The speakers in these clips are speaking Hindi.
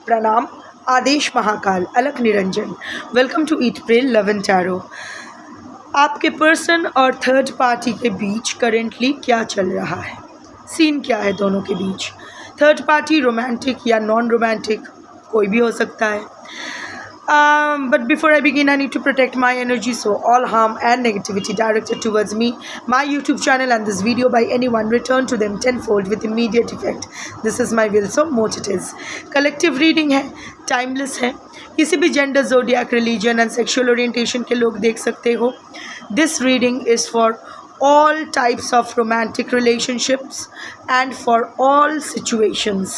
प्रणाम, आदेश Mahakal, Alakh Niranjan. Welcome to eat pray love and tarot. आपके पर्सन और थर्ड पार्टी के बीच करेंटली क्या चल रहा है, सीन क्या है दोनों के बीच। थर्ड पार्टी रोमांटिक या नॉन रोमांटिक कोई भी हो सकता है। But before I begin, I need to protect my energy, so all harm and negativity directed towards me, my YouTube channel and this video by anyone, return to them tenfold with immediate effect. This is my will, so mote it is. Collective reading है, timeless है, किसी भी gender, zodiac, religion and sexual orientation के लोग देख सकते हो। This reading is for all types of romantic relationships and for all situations.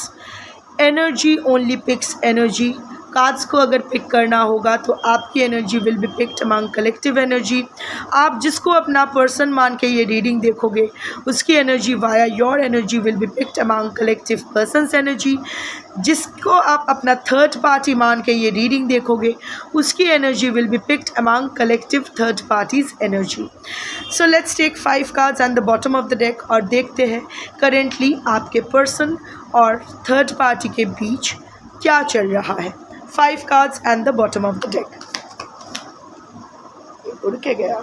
Energy only picks energy. Cards को अगर पिक करना होगा तो आपकी energy will be picked among collective energy. आप जिसको अपना पर्सन मान के ये रीडिंग देखोगे उसकी energy via your energy will be picked among collective persons energy. जिसको आप अपना थर्ड पार्टी मान के ये रीडिंग देखोगे उसकी energy will be picked among collective third parties energy. So let's take 5 cards and the bottom of the deck और देखते हैं करेंटली आपके पर्सन और थर्ड पार्टी के बीच क्या चल रहा है। 5 cards and the bottom of the deck. उड़ के गया।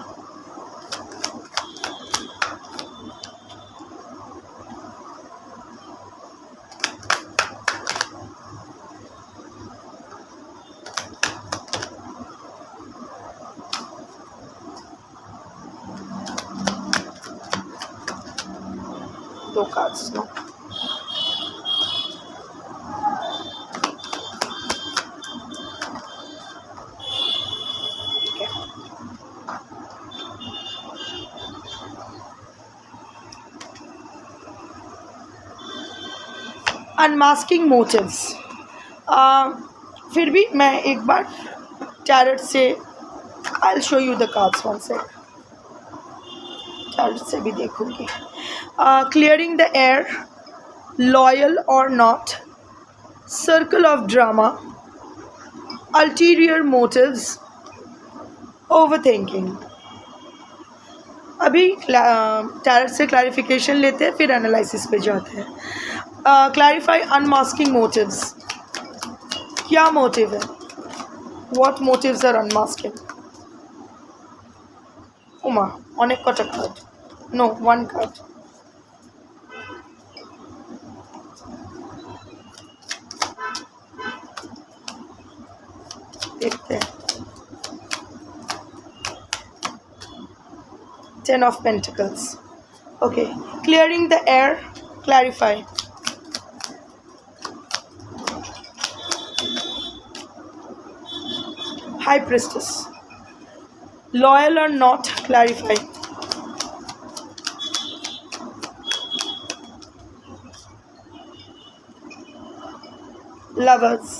दो कार्ड्स नो। Unmasking motives. फिर भी मैं एक बार टैरट से I will show you the cards one sec, tarot से भी देखूंगी। क्लियरिंग द एयर, लॉयल और not, circle of drama, ulterior motives, over thinking. अभी टैरट से क्लैरिफिकेशन लेते हैं फिर एनालिसिस पे जाते हैं। Clarify unmasking motives. क्या मोटिव है, व्हाट मोटिव्स आर अनमास्किंग। उमा अनेक कटा कार्ड, नो 1 कार्ड। देखते हैं। 10 of Pentacles. Okay, clearing the air, clarify. High Priestess. Loyal or not, clarify. Lovers.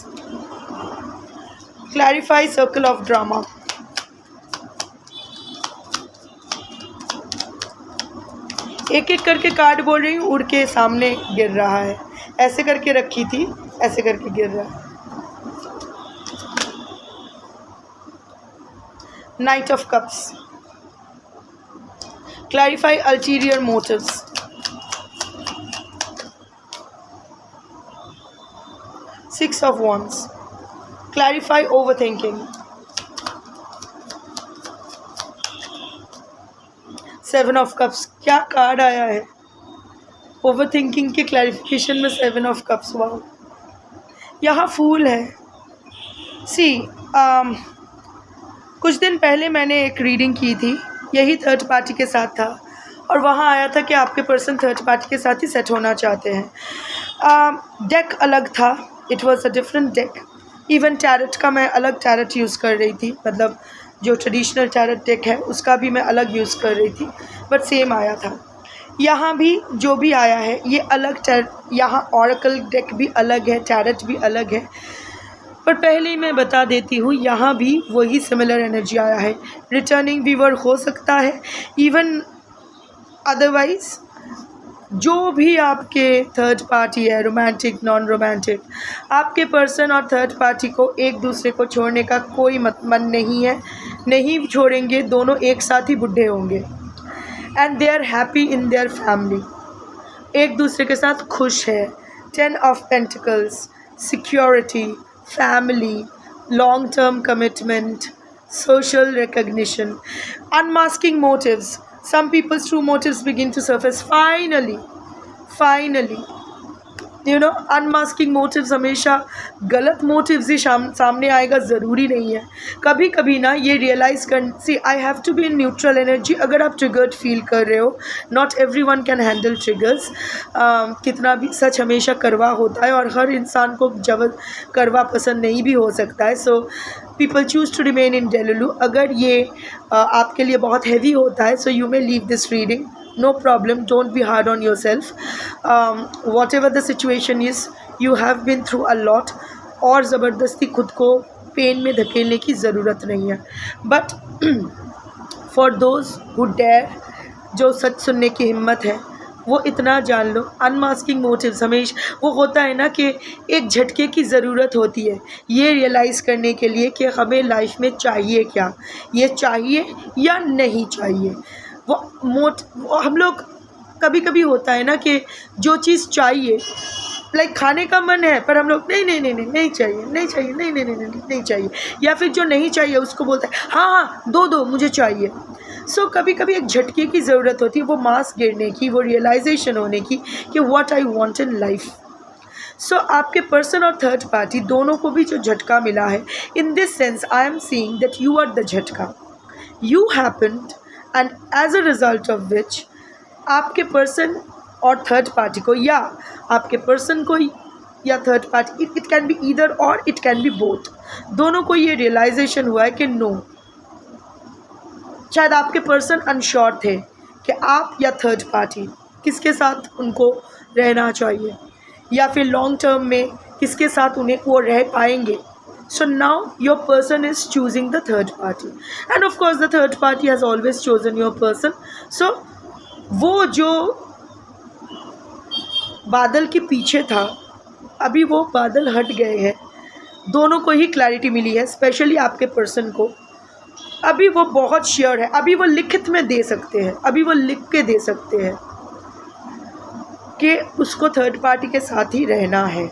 Clarify circle of drama. एक एक करके कार्ड बोल रही हूँ, उड़ के सामने गिर रहा है। ऐसे करके रखी थी, ऐसे करके गिर रहा है। Knight of Cups. Clarify ulterior motives. Six of Wands. Clarify overthinking. 7 of Cups. क्या कार्ड आया है ओवरथिंकिंग के क्लैरिफिकेशन में। 7 of Cups। वाह, यहाँ फूल है। सी कुछ दिन पहले मैंने एक रीडिंग की थी, यही थर्ड पार्टी के साथ था और वहाँ आया था कि आपके पर्सन थर्ड पार्टी के साथ ही सेट होना चाहते हैं। डेक अलग था, it was a different deck. Even tarot का मैं अलग टैरट यूज़ कर रही थी, मतलब जो ट्रेडिशनल टैरट डेक है उसका भी मैं अलग यूज़ कर रही थी, बट सेम आया था। यहाँ भी जो भी आया है ये अलग यहाँ ऑरेकल डेक भी अलग है, टैरट भी अलग है। पर पहले ही मैं बता देती हूँ, यहाँ भी वही सिमिलर एनर्जी आया है। रिटर्निंग व्यूअर हो सकता है, इवन अदरवाइज जो भी आपके थर्ड पार्टी है, रोमांटिक नॉन रोमांटिक, आपके पर्सन और थर्ड पार्टी को एक दूसरे को छोड़ने का कोई मन नहीं है, नहीं छोड़ेंगे। दोनों एक साथ ही बूढ़े होंगे and they are happy in their family, एक दूसरे के साथ खुश है। 10 of Pentacles, security, family, long term commitment, social recognition. Unmasking motives. Some people's true motives begin to surface finally. Unmasking motives हमेशा गलत मोटिव्स ही सामने आएगा ज़रूरी नहीं है. कभी कभी ना ये रियलाइज़ कर see I have to be in neutral energy. अगर आप ट्रिगर्ड फील कर रहे हो, not every one can handle triggers. कितना भी सच हमेशा करवा होता है और हर इंसान को जब करवा पसंद नहीं भी हो सकता है. So people choose to remain in delulu. अगर ये आपके लिए बहुत हैवी होता है, so you may leave this reading. No problem, don't be hard on yourself. Whatever the situation is, you have been through a lot. और ज़बरदस्ती खुद को पेन में धकेलने की ज़रूरत नहीं है. But for those who dare, जो सच सुनने की हिम्मत है, वो इतना जान लो, अनमास्किंग मोटिव्स हमेशा वो होता है ना कि एक झटके की ज़रूरत होती है ये रियलाइज़ करने के लिए कि हमें लाइफ में चाहिए क्या, ये चाहिए या नहीं चाहिए. वो हम लोग कभी कभी होता है ना कि जो चीज़ चाहिए, लाइक खाने का मन है, पर हम लोग नहीं चाहिए, नहीं चाहिए. या फिर जो नहीं चाहिए उसको बोलता है हाँ दो मुझे चाहिए. सो कभी कभी एक झटके की ज़रूरत होती है, वो मास गिरने की, वो रियलाइजेशन होने की कि what I want in life. So आपके पर्सन और थर्ड पार्टी दोनों को भी जो झटका मिला है, in this sense I am seeing that you are the jhatka. You happened and as a result of which आपके पर्सन और थर्ड पार्टी को, या आपके पर्सन को या third party, it can be either और इट कैन बी बोथ, दोनों को ये रियलाइजेशन हुआ है कि नो, शायद आपके पर्सन अनश्योर थे कि आप या थर्ड पार्टी किसके साथ उनको रहना चाहिए, या फिर लॉन्ग टर्म में किसके साथ उन्हें वो रह पाएंगे. So now your person is choosing the third party, and of course the third party has always chosen your person. So वो जो बादल के पीछे था, अभी वो बादल हट गए हैं. दोनों को ही क्लैरिटी मिली है, स्पेशली आपके पर्सन को. अभी वो बहुत श्योर है, अभी वो लिखित में दे सकते हैं, अभी वो लिख के दे सकते हैं कि उसको थर्ड पार्टी के साथ ही रहना है.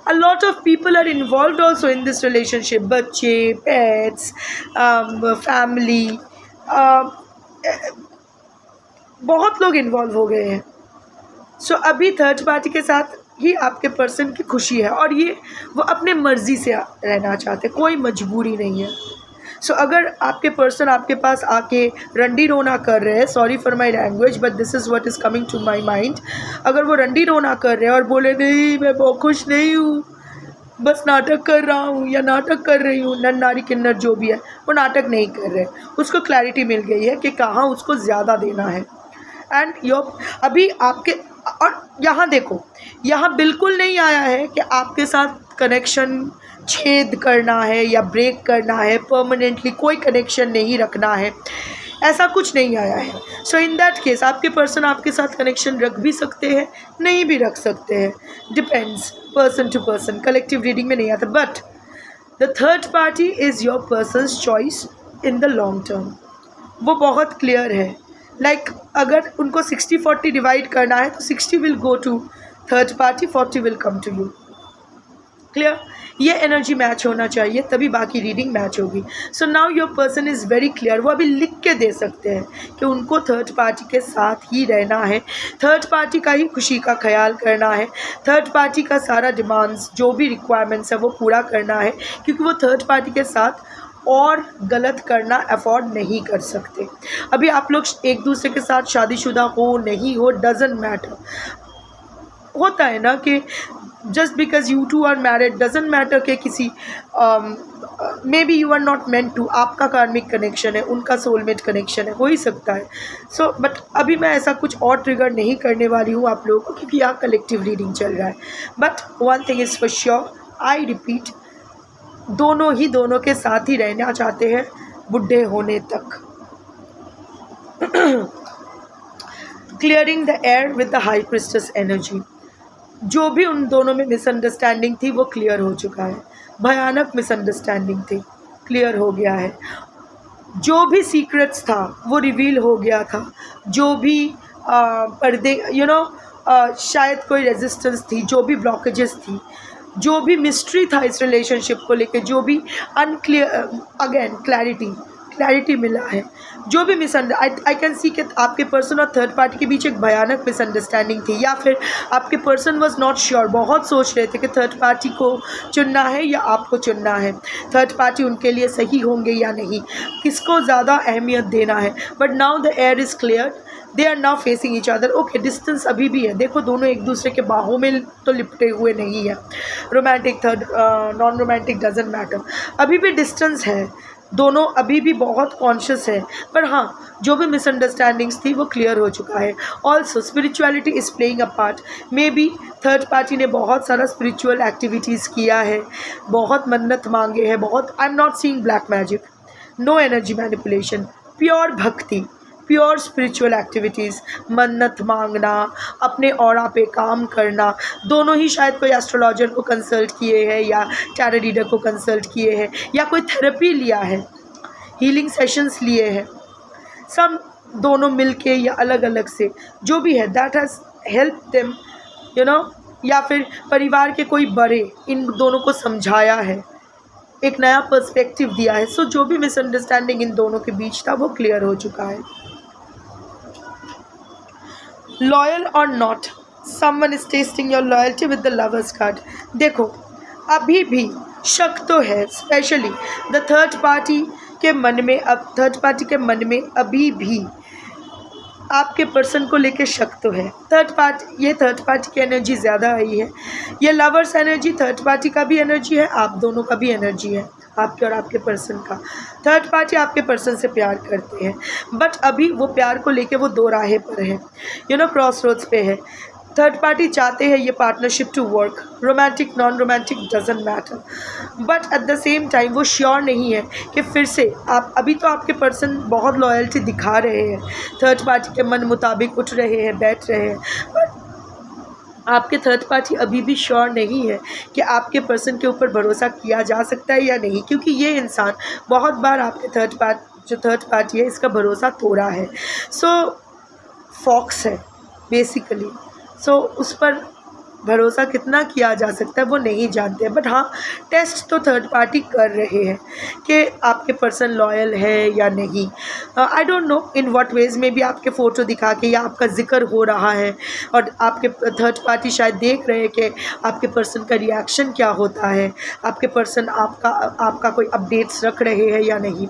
A lot of people are involved also in this relationship. बच्चे, pets, family, बहुत लोग इन्वॉल्व हो गए हैं. सो अभी थर्ड पार्टी के साथ ही आपके पर्सन की खुशी है, और ये वो अपने मर्ज़ी से रहना चाहते, कोई मजबूरी नहीं है. सो अगर आपके पर्सन आपके पास आके रंडी रोना कर रहे हैं, sorry for my language but this is what is coming to my mind, अगर वो रंडी रोना कर रहे हैं और बोले नहीं मैं बहुत खुश नहीं हूँ, बस नाटक कर रहा हूँ या नाटक कर रही हूँ, नर नारी किन्नर जो भी है, वो नाटक नहीं कर रहे, उसको क्लैरिटी मिल गई है कि कहाँ उसको ज़्यादा देना है. एंड अभी आपके, और यहाँ देखो, यहाँ बिल्कुल नहीं आया है कि आपके साथ कनेक्शन छेद करना है या ब्रेक करना है, परमानेंटली कोई कनेक्शन नहीं रखना है, ऐसा कुछ नहीं आया है. सो इन दैट केस आपके पर्सन आपके साथ कनेक्शन रख भी सकते हैं, नहीं भी रख सकते हैं, depends person to person, collective reading में नहीं आता. But the third party is your person's choice in the long term. वो बहुत क्लियर है. लाइक अगर उनको 60-40 डिवाइड करना है तो 60 will go to third party, 40 will come to you. Clear? ये एनर्जी मैच होना चाहिए, तभी बाकी रीडिंग मैच होगी. So now your person is very clear. वो अभी लिख के दे सकते हैं कि उनको थर्ड पार्टी के साथ ही रहना है, थर्ड पार्टी का ही खुशी का ख्याल करना है, थर्ड पार्टी का सारा डिमांड्स जो भी रिक्वायरमेंट्स है वो पूरा करना है, क्योंकि वो थर्ड पार्टी के साथ और गलत करना अफोर्ड नहीं कर सकते. अभी आप लोग एक दूसरे के साथ शादीशुदा हो नहीं हो, डजेंट मैटर. होता है ना कि just because you two are married doesn't matter कि किसी maybe you are not meant to, आपका कार्मिक कनेक्शन है, उनका सोलमेट कनेक्शन है, हो ही सकता है. सो बट अभी मैं ऐसा कुछ और ट्रिगर नहीं करने वाली हूँ आप लोगों को, क्योंकि यहाँ कलेक्टिव रीडिंग चल रहा है. But one thing is for sure, I repeat, दोनों ही दोनों के साथ ही रहना चाहते हैं बुढ़े होने तक. Clearing the air with the high priestess energy. जो भी उन दोनों में मिसअंडरस्टैंडिंग थी वो क्लियर हो चुका है. भयानक मिसअंडरस्टैंडिंग थी, क्लियर हो गया है. जो भी सीक्रेट्स था वो रिवील हो गया था. जो भी पर्दे शायद कोई रेजिस्टेंस थी, जो भी ब्लॉकेजेस थी, जो भी मिस्ट्री था इस रिलेशनशिप को लेके, जो भी अनक्लियर, अगेन क्लैरिटी मिला है। जो भी आई कैन सी कि आपके पर्सन और थर्ड पार्टी के बीच एक भयानक मिसअंडरस्टैंडिंग थी, या फिर आपके पर्सन वाज नॉट श्योर, बहुत सोच रहे थे कि थर्ड पार्टी को चुनना है या आपको चुनना है, थर्ड पार्टी उनके लिए सही होंगे या नहीं, किसको ज़्यादा अहमियत देना है। But now the air is clear, they are now facing each other. Okay, distance अभी भी है, देखो दोनों एक दूसरे के बाहों में तो लिपटे हुए नहीं है। Romantic third non romantic doesn't matter, अभी भी डिस्टेंस है, दोनों अभी भी बहुत कॉन्शियस है। पर हाँ, जो भी मिसअंडरस्टैंडिंग्स थी वो क्लियर हो चुका है। Also spirituality is playing a part. May be third party ने बहुत सारा स्पिरिचुअल एक्टिविटीज़ किया है, बहुत मन्नत मांगे हैं, बहुत, I am not seeing black magic, no energy manipulation, pure bhakti, pure spiritual activities, मन्नत मांगना, अपने ऑरा पे काम करना। दोनों ही शायद कोई एस्ट्रोलॉजर को कंसल्ट किए हैं, या टैरो रीडर को कंसल्ट किए हैं, या कोई थेरेपी लिया है, हीलिंग सेशंस लिए हैं, सब दोनों मिलके या अलग अलग से, जो भी है, that has help them, you know, या फिर परिवार के कोई बड़े इन दोनों को समझाया है, एक नया पर्सपेक्टिव दिया है। सो जो भी मिसअंडरस्टैंडिंग इन दोनों के बीच था वो क्लियर हो चुका है। लॉयल और not, someone is testing your loyalty with the lovers card. देखो अभी भी शक तो है, स्पेशली द थर्ड पार्टी के मन में, अब थर्ड पार्टी के मन में अभी भी आपके पर्सन को लेके शक तो है। थर्ड पार्टी की एनर्जी ज़्यादा आई है, ये लवर्स एनर्जी थर्ड पार्टी का भी एनर्जी है, आप दोनों का भी एनर्जी है, आपके और आपके पर्सन का। थर्ड पार्टी आपके पर्सन से प्यार करते हैं, बट अभी वो प्यार को लेके वो दो राहें पर है, यू नो, क्रॉस रोड्स पे है। थर्ड पार्टी चाहते हैं ये partnership to work, romantic non romantic doesn't matter, but at the same time वो श्योर नहीं है कि फिर से आप, अभी तो आपके पर्सन बहुत लॉयल्टी दिखा रहे हैं, थर्ड पार्टी के मन मुताबिक उठ रहे हैं, बैठ रहे हैं, बट आपके थर्ड पार्टी अभी भी श्योर नहीं है कि आपके पर्सन के ऊपर भरोसा किया जा सकता है या नहीं, क्योंकि ये इंसान बहुत बार आपके थर्ड पार्टी है इसका भरोसा तोड़ा है। सो फॉक्स है बेसिकली, सो उस पर भरोसा कितना किया जा सकता है वो नहीं जानते, बट हाँ, टेस्ट तो थर्ड पार्टी कर रहे हैं कि आपके पर्सन लॉयल है या नहीं। I don't know in what ways, में भी आपके फ़ोटो दिखा के या आपका जिक्र हो रहा है और आपके थर्ड पार्टी शायद देख रहे हैं कि आपके पर्सन का रिएक्शन क्या होता है, आपके पर्सन आपका कोई अपडेट्स रख रहे हैं या नहीं।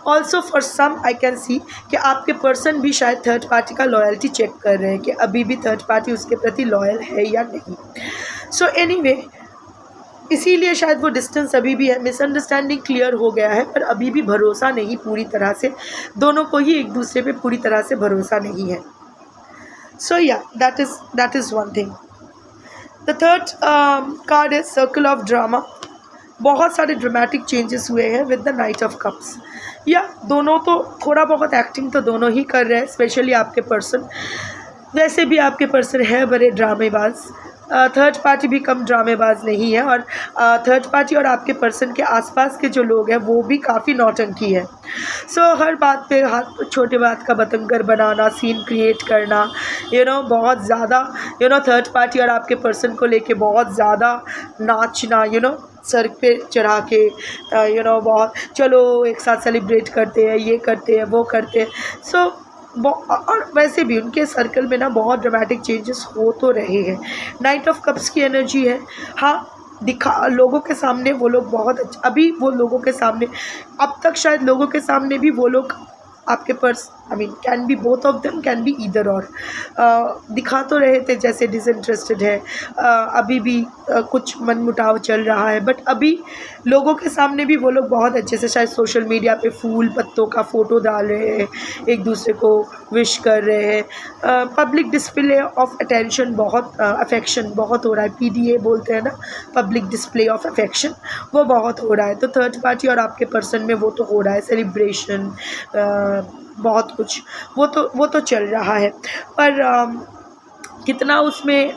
Also for some I can see कि आपके पर्सन भी शायद थर्ड पार्टी का लॉयल्टी चेक कर रहे हैं कि अभी भी थर्ड पार्टी उसके प्रति लॉयल है या नहीं। सो एनीवे, इसीलिए शायद वो डिस्टेंस अभी भी है, मिसअंडरस्टैंडिंग क्लियर हो गया है, पर अभी भी भरोसा नहीं पूरी तरह से, दोनों को ही एक दूसरे पे पूरी तरह से भरोसा नहीं है। सो या that is one thing. The third card is circle of drama. बहुत सारे ड्रामेटिक चेंजेस हुए हैं with the night of cups. या दोनों तो थोड़ा बहुत एक्टिंग तो दोनों ही कर रहे हैं, स्पेशली आपके पर्सन। वैसे भी आपके पर्सन है बड़े ड्रामेबाज, थर्ड पार्टी भी कम ड्रामेबाज नहीं है, और थर्ड पार्टी और आपके पर्सन के आसपास के जो लोग हैं वो भी काफ़ी नौटंकी है। सो हर बात पे छोटे बात का बतंगर बनाना, सीन क्रिएट करना, यू नो, बहुत ज़्यादा, यू नो, थर्ड पार्टी और आपके पर्सन को लेके बहुत ज़्यादा नाचना, यू नो, सर पे चढ़ा के, यू नो, बहुत चलो एक साथ सेलिब्रेट करते हैं, ये करते हैं, वो करते हैं। सो और वैसे भी उनके सर्कल में ना बहुत ड्रामेटिक चेंजेस हो तो रहे हैं। नाइट ऑफ कप्स की एनर्जी है, हाँ, लोगों के सामने वो लोग बहुत अभी वो लोगों के सामने, अब तक शायद लोगों के सामने भी वो लोग आपके can be both of them, can be either और, दिखा तो रहे थे जैसे डिसइंटरेस्टेड है, अभी भी कुछ मनमुटाव चल रहा है, बट अभी लोगों के सामने भी वो लोग बहुत अच्छे से शायद सोशल मीडिया पे फूल पत्तों का फ़ोटो डाल रहे हैं, एक दूसरे को विश कर रहे हैं, पब्लिक डिस्प्ले ऑफ अटेंशन, बहुत अफेक्शन बहुत हो रहा है, PDA बोलते हैं ना, पब्लिक डिस्प्ले ऑफ अफेक्शन, वो बहुत हो रहा है। तो थर्ड पार्टी और आपके पर्सन में वो तो हो रहा है, सेलिब्रेशन, बहुत कुछ वो तो चल रहा है, पर कितना उसमें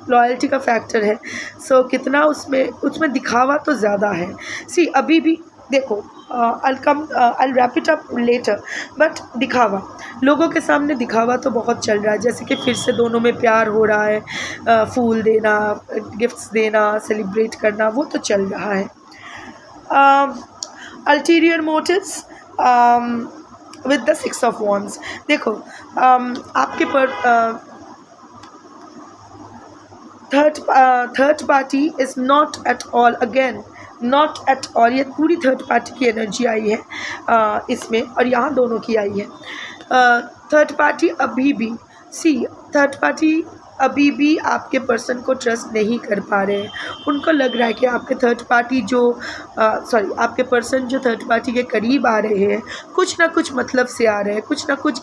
लॉयल्टी का फैक्टर है, सो कितना उसमें दिखावा तो ज़्यादा है। सी अभी भी देखो, I'll wrap it up later, but दिखावा, लोगों के सामने दिखावा तो बहुत चल रहा है, जैसे कि फिर से दोनों में प्यार हो रहा है, फूल देना, गिफ्ट्स देना, सेलिब्रेट करना, वो तो चल रहा है. Ulterior motives with the 6 of wands. देखो, आपके पर third party is not at all, again not at all, ये पूरी थर्ड पार्टी की एनर्जी आई है इसमें, और यहाँ दोनों की आई है. थर्ड पार्टी अभी भी, थर्ड पार्टी अभी भी आपके पर्सन को ट्रस्ट नहीं कर पा रहे हैं. उनको लग रहा है कि आपके थर्ड पार्टी आपके पर्सन जो थर्ड पार्टी के करीब आ रहे हैं, कुछ ना कुछ मतलब से आ रहे हैं, कुछ ना कुछ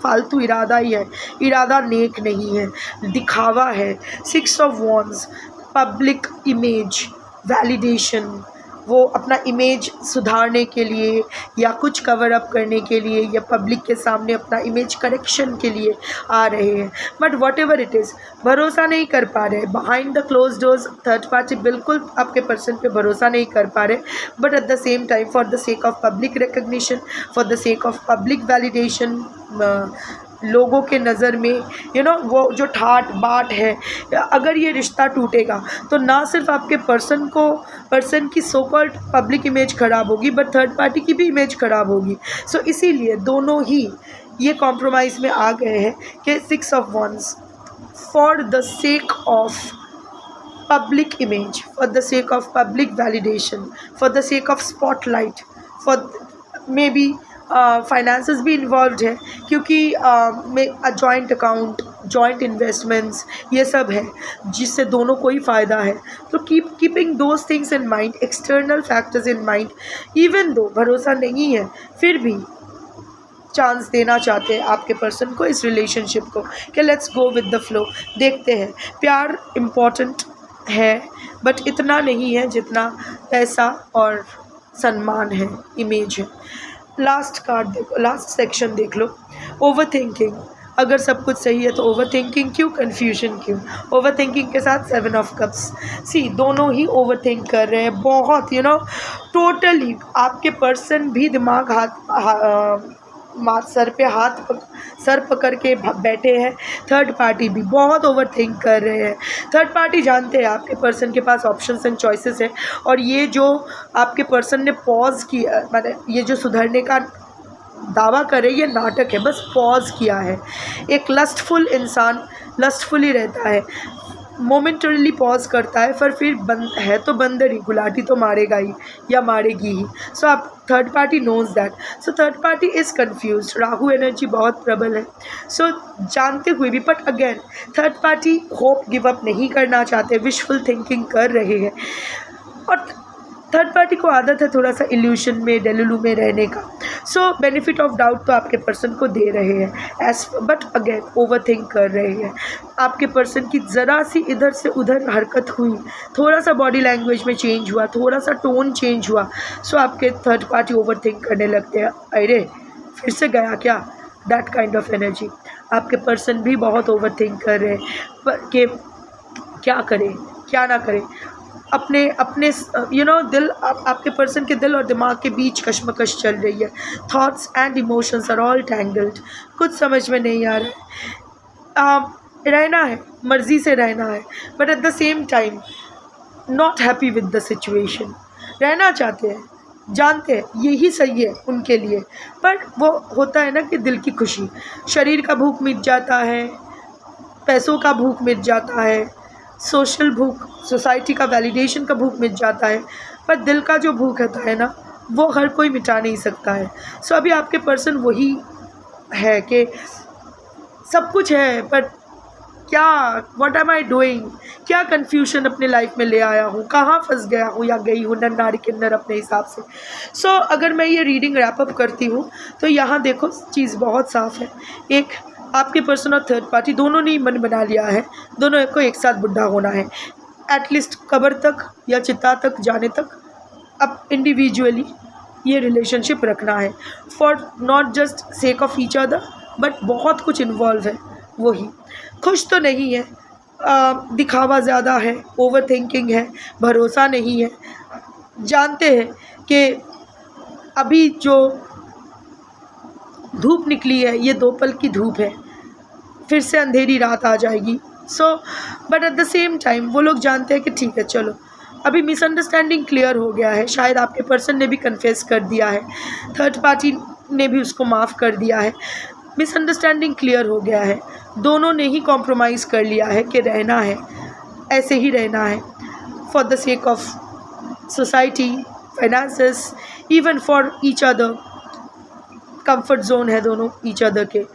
फालतू इरादा ही है, इरादा नेक नहीं है, दिखावा है. 6 of wands, public image validation, वो अपना इमेज सुधारने के लिए या कुछ कवर अप करने के लिए या पब्लिक के सामने अपना इमेज करेक्शन के लिए आ रहे हैं. But what ever it is, भरोसा नहीं कर पा रहे. Behind the close doors third party बिल्कुल आपके पर्सन पे भरोसा नहीं कर पा रहे. But at the same time, for the sake of public recognition, for the sake of public validation, लोगों के नज़र में वो जो ठाट बाट है, अगर ये रिश्ता टूटेगा तो ना सिर्फ आपके पर्सन की सो कॉल्ड पब्लिक इमेज ख़राब होगी, बट थर्ड पार्टी की भी इमेज ख़राब होगी. सो इसीलिए दोनों ही ये कॉम्प्रोमाइज़ में आ गए हैं कि 6 of wands, for the sake of public image, for the sake of public validation, for the sake of spotlight, for may be finances भी इन्वॉल्व है, क्योंकि जॉइंट अकाउंट, जॉइंट इन्वेस्टमेंट्स, ये सब है जिससे दोनों को ही फ़ायदा है. तो keeping those things in mind, external factors in mind, even though भरोसा नहीं है, फिर भी चांस देना चाहते हैं आपके पर्सन को, इस रिलेशनशिप को, कि let's go with the flow, देखते हैं. प्यार इम्पॉर्टेंट है, बट इतना नहीं है जितना पैसा और सम्मान है, इमेज है. लास्ट कार्ड देखो, लास्ट सेक्शन देख लो. ओवर थिंकिंग, अगर सब कुछ सही है तो ओवर थिंकिंग क्यों, कन्फ्यूजन क्यों? ओवर थिंकिंग के साथ 7 ऑफ कप्स. दोनों ही ओवर थिंक कर रहे हैं बहुत, टोटली. आपके पर्सन भी दिमाग सर पकड़ के बैठे हैं. थर्ड पार्टी भी बहुत ओवर थिंक कर रहे हैं. थर्ड पार्टी जानते हैं आपके पर्सन के पास ऑप्शंस एंड चॉइसेस है, और ये जो आपके पर्सन ने पॉज किया, मतलब ये जो सुधरने का दावा करे, ये नाटक है, बस पॉज किया है. एक लस्टफुल इंसान लस्टफुल ही रहता है, मोमेंटरीली पॉज करता है, पर फिर है तो बंदर ही, गुलाटी तो मारेगा ही या मारेगी ही. सो आप third party knows that. So third party is confuse. Rahu energy बहुत प्रबल है. सो जानते हुए भी, but again third party hope give up नहीं करना चाहते, विशफुल थिंकिंग कर रहे हैं. और थर्ड पार्टी को आदत है थोड़ा सा इल्यूशन में, डेलुलू में रहने का. सो बेनिफिट ऑफ डाउट तो आपके पर्सन को दे रहे हैं, बट अगेन ओवर थिंक कर रहे हैं. आपके पर्सन की ज़रा सी इधर से उधर हरकत हुई, थोड़ा सा बॉडी लैंग्वेज में चेंज हुआ, थोड़ा सा टोन चेंज हुआ, सो आपके थर्ड पार्टी ओवर थिंक करने लगते हैं. अरे फिर से गया क्या, दैट काइंड ऑफ एनर्जी. आपके पर्सन भी बहुत ओवर थिंक कर रहे हैं कि क्या करें क्या ना करें. अपने दिल, आपके पर्सन के दिल और दिमाग के बीच कश्मकश चल रही है. Thoughts and emotions are all tangled. कुछ समझ में नहीं आ रहा है. रहना है, मर्ज़ी से रहना है, but at the same time not happy with the situation. रहना चाहते हैं, जानते हैं यही सही है उनके लिए, पर वो होता है ना कि दिल की खुशी, शरीर का भूख मिट जाता है, पैसों का भूख मिट जाता है, सोशल भूख, सोसाइटी का वैलिडेशन का भूख मिट जाता है, पर दिल का जो भूख होता है ना, वो हर कोई मिटा नहीं सकता है. सो अभी आपके पर्सन वही है कि सब कुछ है, पर क्या, व्हाट एम आई डूइंग, क्या कन्फ्यूजन अपने लाइफ में ले आया हूँ, कहाँ फंस गया हूँ या गई हूँ, नर नारी किन्नर अपने हिसाब से. सो अगर मैं ये रीडिंग रैप अप करती हूँ तो यहाँ देखो चीज़ बहुत साफ़ है. एक, आपके पर्सन और थर्ड पार्टी दोनों ने मन बना लिया है, दोनों को एक साथ बुढ़ा होना है. एटलीस्ट कब्र तक या चिता तक जाने तक अब इंडिविजुअली ये रिलेशनशिप रखना है, for not just sake of each other, but बहुत कुछ इन्वॉल्व है. वही खुश तो नहीं है, दिखावा ज़्यादा है, ओवर थिंकिंग है, भरोसा नहीं है. जानते हैं कि अभी जो धूप निकली है ये 2 पल की धूप है, फिर से अंधेरी रात आ जाएगी। So but at the same time वो लोग जानते हैं कि ठीक है चलो अभी मिसअंडरस्टैंडिंग क्लियर हो गया है, शायद आपके पर्सन ने भी कन्फेस कर दिया है, थर्ड पार्टी ने भी उसको माफ़ कर दिया है, मिसअंडरस्टैंडिंग क्लियर हो गया है, दोनों ने ही कॉम्प्रोमाइज़ कर लिया है कि रहना है, ऐसे ही रहना है for the sake of society, finances, even for each other. Comfort zone है दोनों ईच अदर के।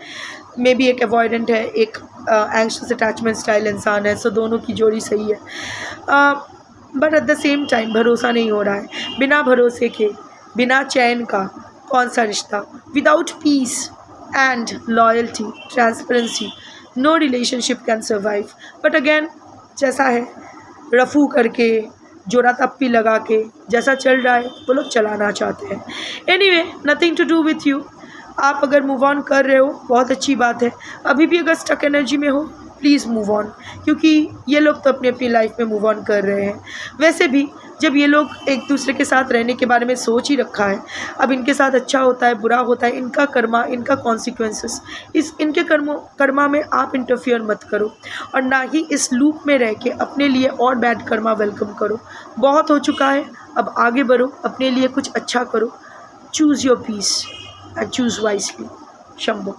मे बी एक अवॉइडेंट है, एक एंग्शियस अटैचमेंट स्टाइल इंसान है, सो दोनों की जोड़ी सही है। But at the same time भरोसा नहीं हो रहा है। बिना भरोसे के, बिना चैन का कौन सा रिश्ता? Without peace and loyalty, transparency, no relationship can survive. But again जैसा है रफू करके, जोड़ा तप्पी लगा के जैसा चल रहा है वो लोग चलाना चाहते हैं। Anyway, nothing to do with you. आप अगर मूव ऑन कर रहे हो बहुत अच्छी बात है, अभी भी अगर स्टक एनर्जी में हो प्लीज़ मूव ऑन, क्योंकि ये लोग तो अपनी अपनी लाइफ में मूव ऑन कर रहे हैं। वैसे भी जब ये लोग एक दूसरे के साथ रहने के बारे में सोच ही रखा है, अब इनके साथ अच्छा होता है बुरा होता है, इनका कर्मा, इनका कॉन्सिक्वेंसेस, इनके कर्मा में आप इंटरफियर मत करो, और ना ही इस लूप में रह के अपने लिए और बैड कर्मा वेलकम करो। बहुत हो चुका है, अब आगे बढ़ो, अपने लिए कुछ अच्छा करो। Choose your peace and choose wisely. Shambho.